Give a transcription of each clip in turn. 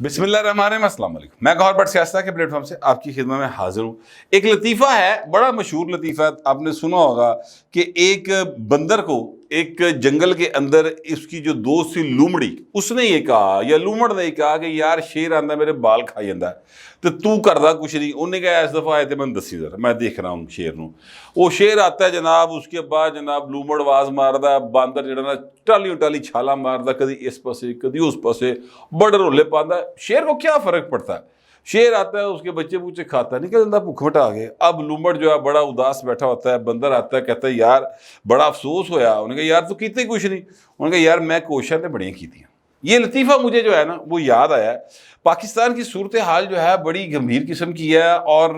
بسم اللہ الرحمن الرحیم، السلام علیکم۔ میں گوہر بٹ سیاستہ کے پلیٹ فارم سے آپ کی خدمت میں حاضر ہوں۔ ایک لطیفہ ہے، بڑا مشہور لطیفہ، آپ نے سنا ہوگا کہ ایک بندر کو ایک جنگل کے اندر اس کی جو دوست تھی لومڑی، اس نے یہ کہا یا لومڑ نے کہا کہ یار شیر آندا میرے بال کھائی جاندا ہے تو کردا کچھ نہیں۔ انہوں نے کہا اس دفعہ آئے تھے میں دسی ذرا، میں دیکھ رہا ہوں شیر نو۔ وہ شیر آتا ہے جناب، اس کے بعد جناب لومڑ آواز ماردا، باندر جڑا نا ٹالی ٹالی چھالا ماردا، کدی اس پاسے کدی اس پاسے، بڑے رولے پاندا۔ شیر کو کیا فرق پڑتا ہے؟ شیر آتا ہے، اس کے بچے بچے کھاتا ہے، نکل جاتا بھوک مٹا کے۔ اب لومڑ جو ہے بڑا اداس بیٹھا ہوتا ہے، بندر آتا ہے کہتا ہے یار بڑا افسوس ہویا۔ انہوں نے کہا یار تو کیتے کچھ نہیں۔ انہوں نے کہا یار میں کوششیں تے بڑیاں کیتیاں۔ یہ لطیفہ مجھے جو ہے نا وہ یاد آیا ہے۔ پاکستان کی صورتحال جو ہے بڑی گمبھیر قسم کی ہے اور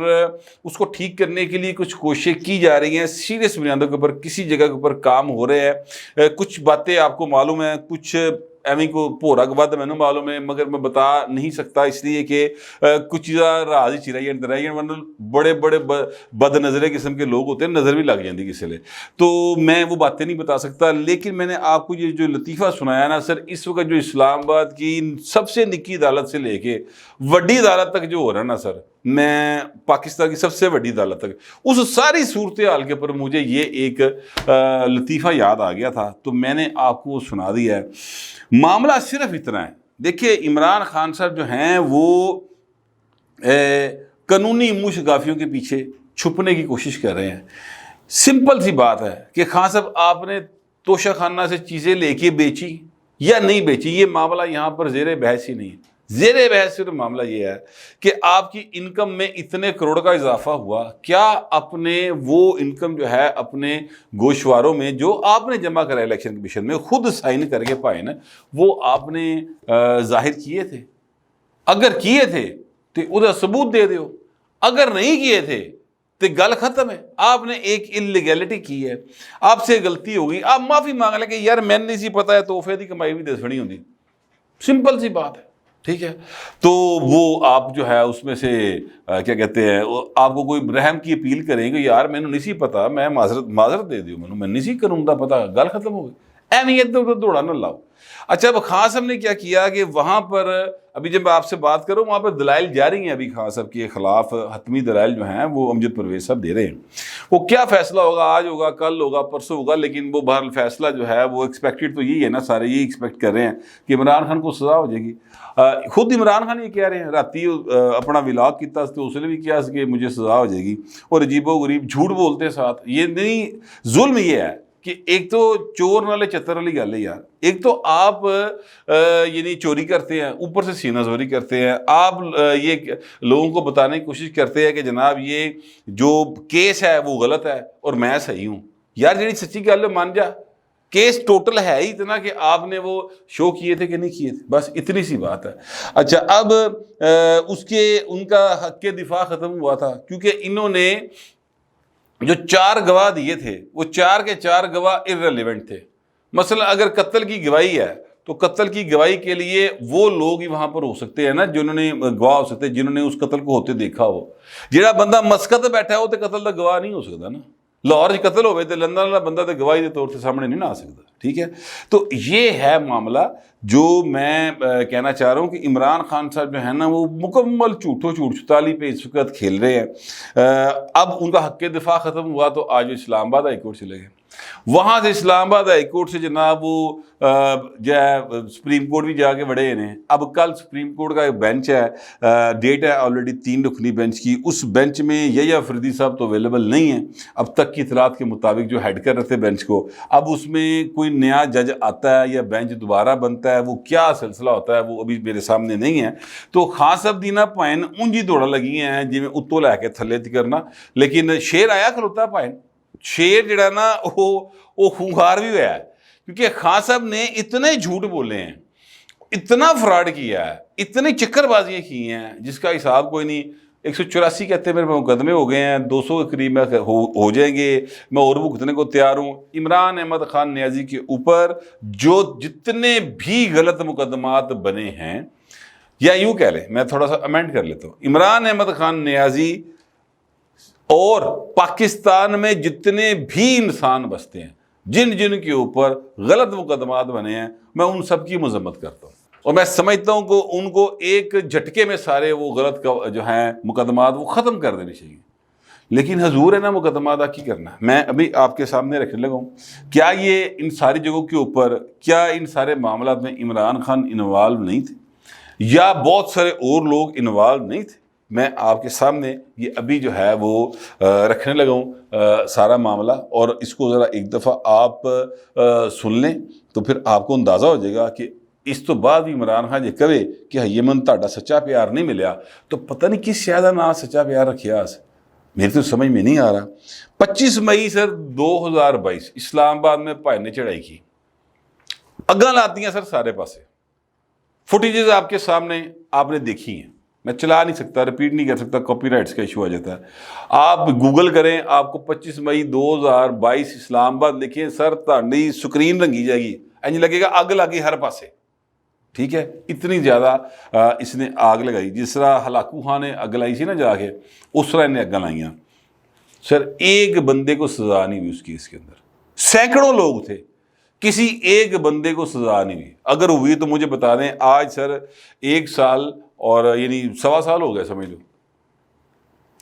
اس کو ٹھیک کرنے کے لیے کچھ کوششیں کی جا رہی ہیں، سیریس بنیادوں کے اوپر کسی جگہ کے اوپر کام ہو رہے ہیں۔ کچھ باتیں آپ کو معلوم ہیں، کچھ ایویں کو پورا گواد میں معلوم ہے، مگر میں بتا نہیں سکتا اس لیے کہ کچھ چیزاں راز ہی چرائیاں ڈرائیاں، ورنہ بڑے بڑے بد نظرے قسم کے لوگ ہوتے ہیں، نظر بھی لگ جاتی کسی لے، تو میں وہ باتیں نہیں بتا سکتا۔ لیکن میں نے آپ کو یہ جو لطیفہ سنایا نا سر، اس وقت جو اسلام آباد کی سب سے نکی عدالت سے لے کے وڈی عدالت تک جو ہو رہا ہے نا سر، میں پاکستان کی سب سے بڑی عدالت تک، اس ساری صورتحال کے اوپر مجھے یہ ایک لطیفہ یاد آ گیا تھا تو میں نے آپ کو سنا دیا ہے۔ معاملہ صرف اتنا ہے، دیکھیے عمران خان صاحب جو ہیں وہ قانونی منہ شگافیوں کے پیچھے چھپنے کی کوشش کر رہے ہیں۔ سمپل سی بات ہے کہ خان صاحب آپ نے توشہ خانہ سے چیزیں لے کے بیچی یا نہیں بیچی، یہ معاملہ یہاں پر زیر بحث ہی نہیں ہے۔ زیر بحث صرف معاملہ یہ ہے کہ آپ کی انکم میں اتنے کروڑ کا اضافہ ہوا، کیا اپنے وہ انکم جو ہے اپنے گوشواروں میں جو آپ نے جمع کرا الیکشن کمیشن میں خود سائن کر کے پائے نا، وہ آپ نے ظاہر کیے تھے؟ اگر کیے تھے تو ادھر ثبوت دے دیو، اگر نہیں کیے تھے تو گل ختم ہے۔ آپ نے ایک انلیگیلٹی کی ہے، آپ سے غلطی ہوگی، آپ معافی مانگ لیں کہ یار میں نہیں سی پتا ہے، تحفے دی کمائی بھی دسنی ہوندی، سمپل سی بات ہے، ٹھیک ہے۔ تو وہ آپ جو ہے اس میں سے کیا کہتے ہیں، آپ کو کوئی رحم کی اپیل کریں گے یار میں نے نہیں سی پتا، میں معذرت دے دیو، میں نہیں سی کروں دا پتا، گل ختم ہو گئی۔ اہمیت تو دوڑا نہ لاؤ۔ اچھا اب خان صاحب نے کیا کیا کہ وہاں پر ابھی جب میں آپ سے بات کروں وہاں پر دلائل جاری ہیں، ابھی خان صاحب کے خلاف حتمی دلائل جو ہیں وہ امجد پرویز صاحب دے رہے ہیں۔ وہ کیا فیصلہ ہوگا، آج ہوگا، کل ہوگا، پرسوں ہوگا، لیکن وہ بہرحال فیصلہ جو ہے وہ ایکسپیکٹڈ تو یہی ہے نا، سارے یہی ایکسپیکٹ کر رہے ہیں کہ عمران خان کو سزا ہو جائے گی۔ خود عمران خان یہ کہہ رہے ہیں، راتی اپنا ولاگ کیتا تو اس نے بھی کیا کہ مجھے سزا ہو جائے گی، اور عجیب و غریب جھوٹ بولتے ساتھ۔ یہ نہیں، ظلم یہ ہے کہ ایک تو چور نالے چتر والی گل ہے یار، ایک تو آپ یعنی چوری کرتے ہیں، اوپر سے سینہ زوری کرتے ہیں، آپ یہ لوگوں کو بتانے کی کوشش کرتے ہیں کہ جناب یہ جو کیس ہے وہ غلط ہے اور میں صحیح ہوں۔ یار جی سچی گل ہے مان جا، کیس ٹوٹل ہے ہی اتنا کہ آپ نے وہ شو کیے تھے کہ نہیں کیے تھے، بس اتنی سی بات ہے۔ اچھا اب ان کا حق دفاع ختم ہوا تھا کیونکہ انہوں نے جو 4 گواہ دیے تھے وہ 4 کے 4 گواہ ارریلیونٹ تھے۔ مثلا اگر قتل کی گواہی ہے تو قتل کی گواہی کے لیے وہ لوگ ہی وہاں پر ہو سکتے ہیں نا، جنہوں نے گواہ ہو سکتے ہیں، جنہوں نے اس قتل کو ہوتے دیکھا ہو۔ جہاں بندہ مسقط بیٹھا ہو تو قتل کا گواہ نہیں ہو سکتا نا، لاہور قتل ہوئے تو لندن والا بندہ تو گواہی کے طور سے سامنے نہیں نہ آ سکتا، ٹھیک ہے۔ تو یہ ہے معاملہ جو میں کہنا چاہ رہا ہوں کہ عمران خان صاحب جو ہے نا وہ مکمل جھوٹو جھوٹ چھتالی پہ اس وقت کھیل رہے ہیں۔ اب ان کا حق دفاع ختم ہوا تو آج اسلام آباد ہائی کورٹ چلے گئے، وہاں سے اسلام آباد ہائی کورٹ سے جناب وہ جو ہے سپریم کورٹ بھی جا کے بڑے ہیں۔ اب کل سپریم کورٹ کا ایک بینچ ہے، ڈیٹ ہے آلریڈی 3 رکنی بینچ کی، اس بینچ میں یحییٰ فریدی صاحب تو اویلیبل نہیں ہیں اب تک کی اطلاعات کے مطابق جو ہیڈ کر رہے تھے بینچ کو۔ اب اس میں کوئی نیا جج آتا ہے یا بینچ دوبارہ بنتا ہے، وہ کیا سلسلہ ہوتا ہے وہ ابھی میرے سامنے نہیں ہے۔ تو خان صاحب دینا پائن اونجی دوڑا لگی ہیں جی میں اتو لے کے تھلے تی کرنا، لیکن شیر آیا کھلوتا پائن، شیر جڑا نا وہ خونخوار بھی ہوا ہے کیونکہ خان صاحب نے اتنے جھوٹ بولے ہیں، اتنا فراڈ کیا ہے، اتنی چکر بازیاں کی ہیں جس کا حساب کوئی نہیں۔ 184 کہتے ہیں میرے مقدمے ہو گئے ہیں، 200 کے قریب میں ہو جائیں گے، میں اور بھگتنے کو تیار ہوں۔ عمران احمد خان نیازی کے اوپر جو جتنے بھی غلط مقدمات بنے ہیں، یا یوں کہہ لیں، میں تھوڑا سا امینڈ کر لیتا ہوں، عمران احمد خان نیازی اور پاکستان میں جتنے بھی انسان بستے ہیں، جن کے اوپر غلط مقدمات بنے ہیں، میں ان سب کی مذمت کرتا ہوں۔ اور میں سمجھتا ہوں کہ ان کو ایک جھٹکے میں سارے وہ غلط جو ہیں مقدمات وہ ختم کر دینے چاہیے. لیکن حضور ہے نا مقدمات کی کرنا. میں ابھی آپ کے سامنے رکھنے لگا ہوں, کیا یہ ان ساری جگہوں کے اوپر کیا ان سارے معاملات میں عمران خان انوالو نہیں تھے یا بہت سارے اور لوگ انوالو نہیں تھے؟ میں آپ کے سامنے یہ ابھی جو ہے وہ رکھنے لگا ہوں سارا معاملہ, اور اس کو ذرا ایک دفعہ آپ سن لیں تو پھر آپ کو اندازہ ہو جائے گا کہ اس تو بعد بھی عمران خان یہ کہے کہ یمن تہاڈا سچا پیار نہیں ملیا تو پتہ نہیں کس شے دا نام سچا پیار رکھیا. میری تو سمجھ میں نہیں آ رہا. 25 مئی سر 2022 اسلام آباد میں بھائی نے چڑھائی کی, اگاں لاتی ہیں سر سارے پاسے. فوٹیجز آپ کے سامنے آپ نے دیکھی ہیں, میں چلا نہیں سکتا, ریپیٹ نہیں کر سکتا, کاپی رائٹس کا ایشو آ جاتا ہے. آپ گوگل کریں, آپ کو 25 مئی 2022 اسلام آباد لکھیں سر, تہاڈی سکرین رنگی جائے گی, انج لگے گا اگ لگی ہر پاسے. ٹھیک ہے, اتنی زیادہ اس نے آگ لگائی. جس طرح ہلاکو خان نے اگ لائی سی نا جا کے, اس طرح انہیں اگاں لائیاں. سر ایک بندے کو سزا نہیں ہوئی اس کیس کے اندر, سینکڑوں لوگ تھے, کسی ایک بندے کو سزا نہیں ہوئی. اگر ہوئی تو مجھے بتا دیں. آج سر 1 سال اور یعنی 1.25 سال ہو گئے سمجھ لو,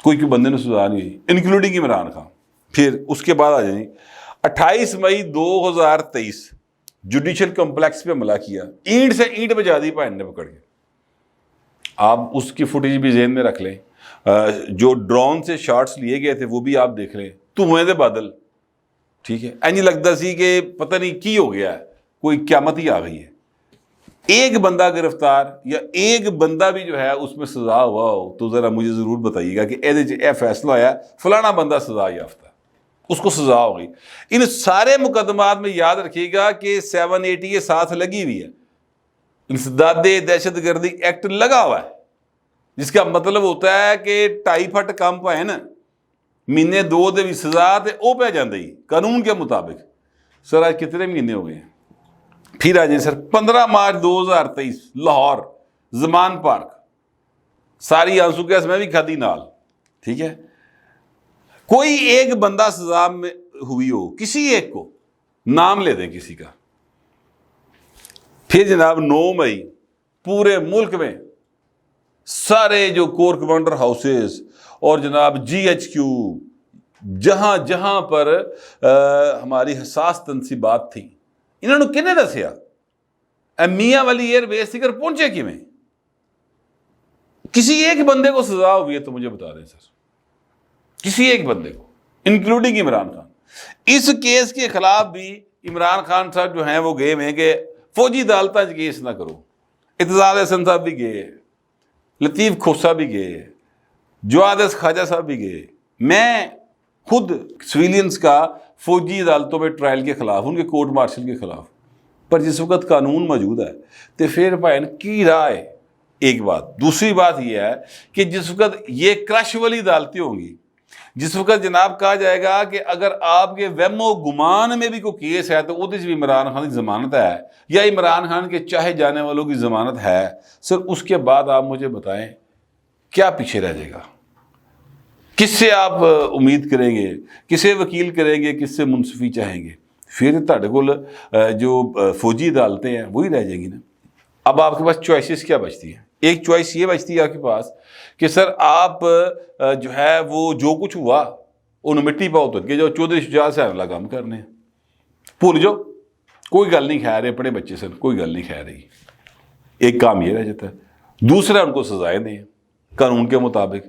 کوئی بندے نے سزا نہیں ہوئی انکلوڈنگ عمران خان. پھر اس کے بعد آ جائیں 28 مئی 2023 جوڈیشل کمپلیکس پہ حملہ کیا, اینٹ سے اینٹ بجا دی بھائی نے پکڑ کے. آپ اس کی فوٹیج بھی ذہن میں رکھ لیں, جو ڈرون سے شاٹس لیے گئے تھے وہ بھی آپ دیکھ لیں, دھوئیں دے بادل. ٹھیک ہے, اینج لگتا سی کہ پتہ نہیں کی ہو گیا ہے, کوئی قیامت ہی آ گئی ہے. ایک بندہ گرفتار یا ایک بندہ بھی جو ہے اس میں سزا ہوا ہو تو ذرا مجھے ضرور بتائیے گا کہ اے فیصلہ ہوا فلانا بندہ سزا یافتہ, اس کو سزا ہو گئی. ان سارے مقدمات میں یاد رکھیے گا کہ 780 کے ساتھ لگی ہوئی ہے, انسداد دہشت گردی ایکٹ لگا ہوا ہے, جس کا مطلب ہوتا ہے کہ 2.5 فٹ کم پائے نا مہینے 2 دے بھی سزا تے او پہ جاندی قانون کے مطابق. سر آج کتنے مہینے ہو گئے ہیں؟ پھر آ جائیں سر 15 مارچ 2023 لاہور زمان پارک, ساری آنسو گیس میں بھی کھدی نال. ٹھیک ہے, کوئی ایک بندہ سزا میں ہوئی ہو, کسی ایک کو نام لے دیں کسی کا. پھر جناب 9 مئی پورے ملک میں سارے جو کور کمانڈر ہاؤسز اور جناب GHQ جہاں جہاں پر ہماری حساس تنصیبات تھیں, انہوں نے کنے دسیا میاں والی ایئر بیس تک پہنچے کیویں؟ کسی ایک بندے کو سزا ہوئی ہے تو مجھے بتا دیں سر, کسی ایک بندے کو انکلوڈنگ عمران خان. اس کیس کے خلاف بھی عمران خان صاحب جو ہیں وہ گئے ہیں کہ فوجی عدالتیں کیس نہ کرو. اعتزاز احسن صاحب بھی گئے, لطیف کھوسا بھی گئے, جواد خواجہ صاحب بھی گئے. میں خود سویلینز کا فوجی عدالتوں میں ٹرائل کے خلاف, ان کے کورٹ مارشل کے خلاف, پر جس وقت قانون موجود ہے تو پھر بھائی کی رائے. ایک بات. دوسری بات یہ ہے کہ جس وقت یہ کرش والی عدالتیں ہوں گی, جس وقت جناب کہا جائے گا کہ اگر آپ کے وہم و گمان میں بھی کوئی کیس ہے تو وہ بھی عمران خان کی ضمانت ہے یا عمران خان کے چاہے جانے والوں کی ضمانت ہے, سر اس کے بعد آپ مجھے بتائیں کیا پیچھے رہ جائے گا؟ کس سے آپ امید کریں گے, کسے وکیل کریں گے, کس سے منصفی چاہیں گے؟ پھر تہاڈے کول جو فوجی عدالتیں ہیں وہی رہ جائیں گی نا. اب آپ کے پاس چوائسز کیا بچتی ہیں؟ ایک چوائس یہ بچتی ہے آپ کے پاس کہ سر آپ جو ہے وہ جو کچھ ہوا انہوں مٹی پاؤ تو کہ جو چودھری شجاعت سے اگلا کام کرنے ہیں, بھول جاؤ, کوئی گل نہیں خیر ہے, اپنے بچے سے کوئی گل نہیں خیر رہی. ایک کام یہ رہ جاتا ہے. دوسرا ان کو سزائیں دیں قانون کے مطابق,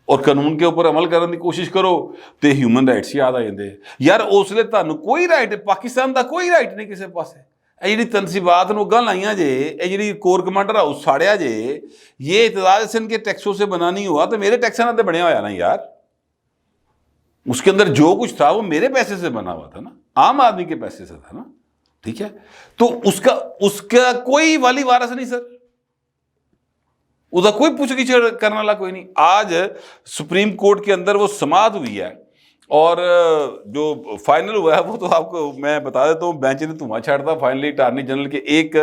اور قانون کے اوپر عمل کرنے کی کوشش کرو تو ہیومن رائٹس یاد آ جاتے ہیں. یار اس لیے تمہیں کوئی رائٹ, پاکستان کا کوئی رائٹ نہیں کسی پاس. یہ جی تنصیبات نو گاں لائیاں جے, یہ جی کور کمانڈر ہاؤس ساڑیا جے, یہ اعتزاز احسن کے ٹیکسوں سے بنا نہیں ہوا تو میرے ٹیکسوں نے تو بنیا ہوا نا یار. اس کے اندر جو کچھ تھا وہ میرے پیسے سے بنا ہوا تھا نا, عام آدمی کے پیسے سے تھا نا. ٹھیک ہے, تو اس کا کوئی والی وارث نہیں سر, اس کا کوئی پوچھ گچھ کرنے والا کوئی نہیں. آج سپریم کورٹ کے اندر وہ سماعت ہوئی ہے اور جو فائنل ہوا ہے وہ تو آپ کو میں بتا دیتا ہوں, بینچ نے دھواں چھاڑتا. فائنلی اٹارنی جنرل کے ایک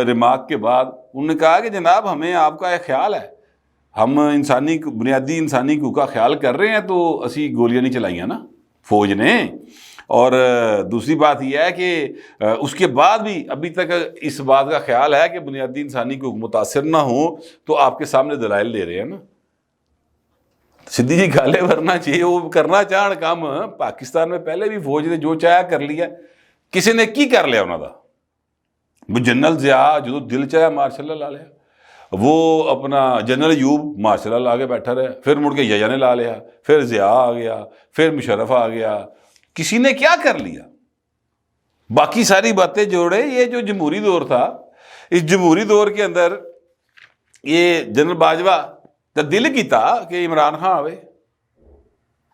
ریمارک کے بعد انہوں نے کہا کہ جناب ہمیں آپ کا ایک خیال ہے, ہم بنیادی انسانی حقوق کا خیال کر رہے ہیں تو اسی گولیاں نہیں چلائیاں نا فوج نے, اور دوسری بات یہ ہے کہ اس کے بعد بھی ابھی تک اس بات کا خیال ہے کہ بنیادی انسانی کو متاثر نہ ہوں تو آپ کے سامنے دلائل دے رہے ہیں نا. سدھی جی گالے ورنا چاہیے وہ کرنا چاہن کام پاکستان میں پہلے بھی فوج نے جو چاہیا کر لیا. کسی نے کی کر لیا انہوں دا وہ جنرل ضیاء جو دل چاہیا مارشل لا لیا, وہ اپنا جنرل ایوب مارشل لا کے بیٹھا رہا, پھر مڑ کے یحییٰ نے لا لیا, پھر ضیاء آ گیا, پھر مشرف آ گیا. کسی نے کیا کر لیا؟ باقی ساری باتیں جوڑے. یہ جو جمہوری دور تھا, اس جمہوری دور کے اندر یہ جنرل باجوہ تو دل کیتا کہ عمران خان آوے,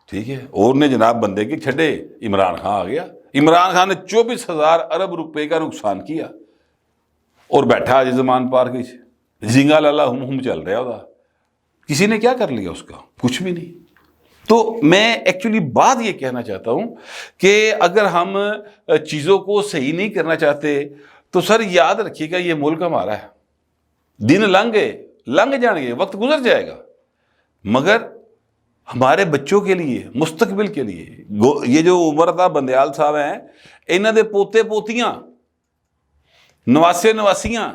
ٹھیک ہے, اور نے جناب بندے کے چھڑے, عمران خان آ گیا. عمران خان نے 24,000 ارب روپے کا نقصان کیا اور بیٹھا آج زمان پار کے زنگا لالا ہم چل رہا ہوگا. کسی نے کیا کر لیا اس کا؟ کچھ بھی نہیں. تو میں ایکچولی بات یہ کہنا چاہتا ہوں کہ اگر ہم چیزوں کو صحیح نہیں کرنا چاہتے تو سر یاد رکھیے گا یہ ملک ہمارا ہے. دن لنگ جان گے, وقت گزر جائے گا, مگر ہمارے بچوں کے لیے, مستقبل کے لیے, یہ جو عمر تھا بندیال صاحب ہیں, انہوں دے پوتے پوتیاں, نواسے نواسیاں,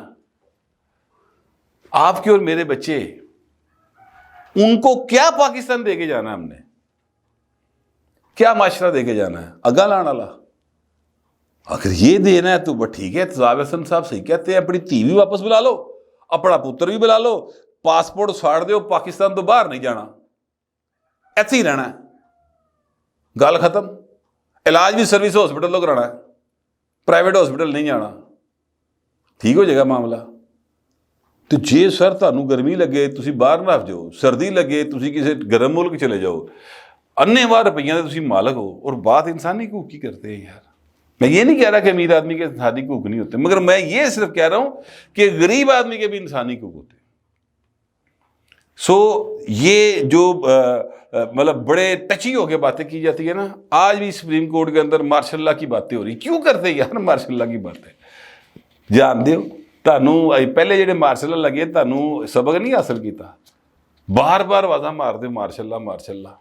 آپ کے اور میرے بچے, ان کو کیا پاکستان دے کے جانا ہے؟ ہم نے کیا معاشرہ دے کے جانا ہے؟ اگا لان والا اگر یہ دینا ہے تو بس ٹھیک ہے. تزاب حسن صاحب صحیح کہتے ہیں, اپنی تھی بھی واپس بلا لو, اپنا پتر بھی بلا لو, پاسپورٹ ساڑ دو, پاکستان تو باہر نہیں جانا, ایسے ہی رہنا ہے, گل ختم. علاج بھی سروس ہاسپٹل تو کرانا ہے, پرائیویٹ ہاسپٹل نہیں جانا, ٹھیک ہو جائے گا معاملہ. تو جے سر تمہیں گرمی لگے تسی باہر نہ جاؤ, سردی لگے تسی کسی گرم ملک چلے جاؤ, انے وار روپیہ دے تسی مالک ہو, اور بات انسانی حقوق کی کرتے ہیں یار. میں یہ نہیں کہہ رہا کہ امیر آدمی کے انسانی حقوق نہیں ہوتے, مگر میں یہ صرف کہہ رہا ہوں کہ غریب آدمی کے بھی انسانی حقوق ہوتے ہیں. یہ جو مطلب بڑے ٹچی ہو کے باتیں کی جاتی ہے نا, آج بھی سپریم کورٹ کے اندر مارشل لا کی باتیں ہو رہی, کیوں کرتے ہیں یار مارشل لا کی باتیں؟ جان دیو تانوں پہلے جڑے مارشل لا لگے تانوں سبق نہیں حاصل کیتا, بار بار آوازاں مار دے مارشل لا.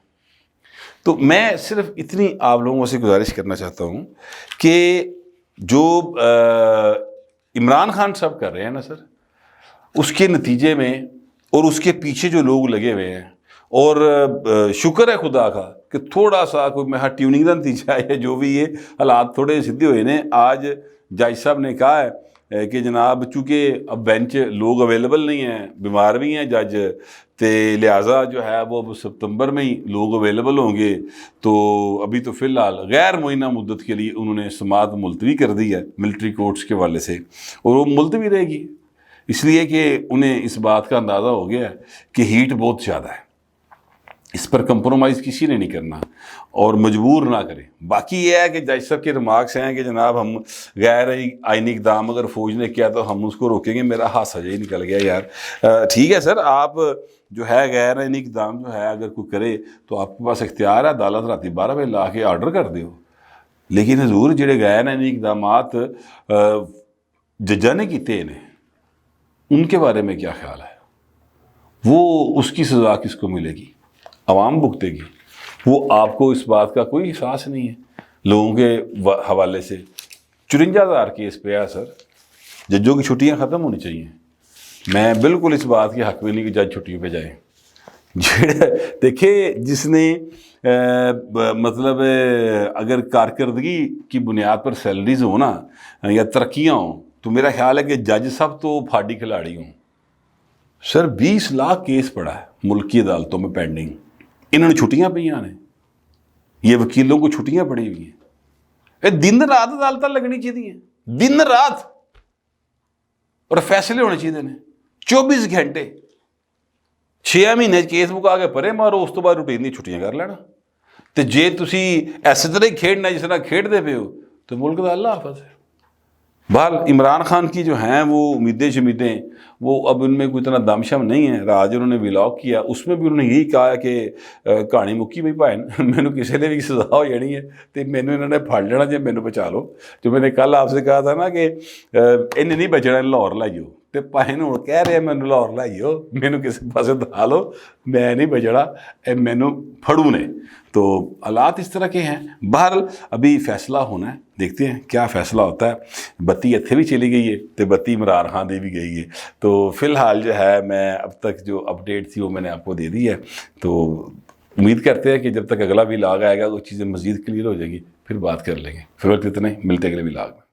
تو میں صرف اتنی آپ لوگوں سے گزارش کرنا چاہتا ہوں کہ جو عمران خان صاحب کر رہے ہیں نا سر, اس کے نتیجے میں اور اس کے پیچھے جو لوگ لگے ہوئے ہیں, اور شکر ہے خدا کا کہ تھوڑا سا کوئی میں ٹیوننگ کا نتیجہ ہے, جو بھی یہ حالات تھوڑے سیدھے ہوئے نے. آج جج صاحب نے کہا ہے کہ جناب چونکہ اب بینچ لوگ اویلیبل نہیں ہیں, بیمار بھی ہیں جج, تے لہٰذا جو ہے وہ اب ستمبر میں ہی لوگ اویلیبل ہوں گے. تو ابھی تو فی الحال غیر معینہ مدت کے لیے انہوں نے سماعت ملتوی کر دی ہے ملٹری کورٹس کے حوالے سے, اور وہ ملتوی رہے گی اس لیے کہ انہیں اس بات کا اندازہ ہو گیا ہے کہ ہیٹ بہت زیادہ ہے, اس پر کمپرومائز کسی نے نہیں کرنا, اور مجبور نہ کرے. باقی یہ ہے کہ جج صاحب کے ریمارکس ہیں کہ جناب ہم غیر آئینی اقدام اگر فوج نے کیا تو ہم اس کو روکیں گے. میرا ہاتھ ہی نکل گیا یار. ٹھیک ہے سر, آپ جو ہے غیر آئینی اقدام جو ہے اگر کوئی کرے تو آپ کے پاس اختیار ہے, عدالت رات 12 بجے لا کے آرڈر کر دیو. لیکن حضور جڑے غیر آئینی اقدامات ججاں نے کیتے ہیں ان کے بارے میں کیا خیال ہے؟ وہ اس کی سزا کس کو ملے گی؟ عوام بھگتے گی. وہ آپ کو اس بات کا کوئی احساس نہیں ہے لوگوں کے حوالے سے. 54,000 کیس پہ ہے سر, ججوں کی چھٹیاں ختم ہونی چاہیے. میں بالکل اس بات کے حق میں نہیں کہ جج چھٹیوں پہ جائیں. دیکھیں جس نے مطلب اگر کارکردگی کی بنیاد پر سیلریز ہوں نا یا ترقیاں ہوں, تو میرا خیال ہے کہ جج سب تو پھاڑی کھلاڑی ہوں. سر 20 لاکھ کیس پڑا ہے ملکی عدالتوں میں پینڈنگ, انہوں نے چھٹیاں پہ آنے, یہ وکیلوں کو چھٹیاں پڑی ہوئی ہیں. دن رات عدالتیں لگنی چاہیے, دن رات, اور فیصلے ہونے چاہیے نے 24 گھنٹے. 6 مہینے کیس مکا کے پرے مارو, اس تو بعد روٹین دی چھٹیاں کر لینا. تو جے تسی ایسے طرح ہی کھیڈنا جس طرح کھیڈتے پے ہو تو ملک دا اللہ حافظ ہے. بہرحال عمران خان کی جو ہیں وہ امیدیں شمیدیں وہ اب ان میں کوئی اتنا دم شم نہیں ہے. آج انہوں نے ولاگ کیا, اس میں بھی انہوں نے یہی کہا ہے کہ کہانی مکی بھائی بھائن, مینوں کسی نے بھی سزا ہو جانی ہے تو مینوں انہوں نے پھڑ لینا, جی مینوں بچا لو. جو میں نے کل آپ سے کہا تھا نا کہ انہیں نہیں بچنا, لاہور لے جاؤ ਤੇ ਭਾਈ ਨੂੰ ਹੁਣ ਕਹਿ ਰਿਹਾ ਮੈਨੂੰ ਲਾਹੌਰ ਲਾਈਓ, ਮੈਨੂੰ ਕਿਸੇ ਪਾਸੇ ਦਿਖਾ ਲਓ, میں نہیں بجڑا, مینو پھڑو نے. تو حالات اس طرح کے ہیں. بہرحال ابھی فیصلہ ہونا ہے, دیکھتے ہیں کیا فیصلہ ہوتا ہے. بتی اتھے بھی چلی گئی ہے تو بتی عمران خان دی بھی گئی ہے. تو فی الحال جو ہے میں اب تک جو اپڈیٹ تھی وہ میں نے آپ کو دے دی ہے. تو امید کرتے ہیں کہ جب تک اگلا ولاگ آئے گا وہ چیزیں مزید کلیئر ہو جائیں گی, پھر بات کر لیں گے. فی الوقت اتنا ہی, ملتے اگلے ولاگ میں.